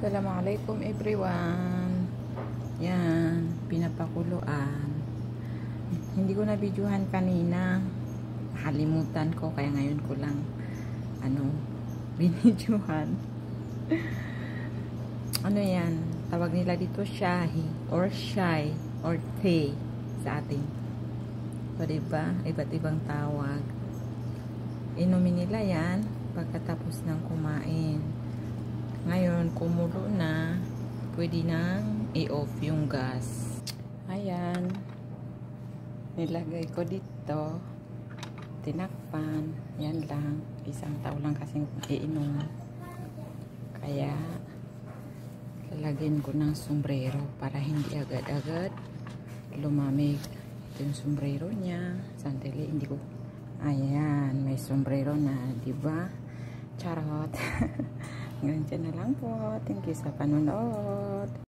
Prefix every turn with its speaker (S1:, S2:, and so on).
S1: Assalamualaikum everyone. Yan, pinapakuluan. Hindi ko na videohan kanina. Nakalimutan ko kaya ngayon ko lang binidyohan. Ano yan? Tawag nila dito shahi or shy or tea sa atin. So, diba? Iba't ibang tawag. Inumin nila yan pagkatapos ng kumain. Ngayon, kumulo na, pwede nang i-off yung gas. Ayan. Nilagay ko dito. Tinakpan. Yan lang. Isang tao lang kasing iinom. Kaya, lalagyan ko ng sombrero para hindi agad-agad lumamig. Ito yung sombrero niya. Sandali, hindi ko. Ayan, may sombrero na, diba? Charot. Ganyan na lang po. Thank you sa panonood.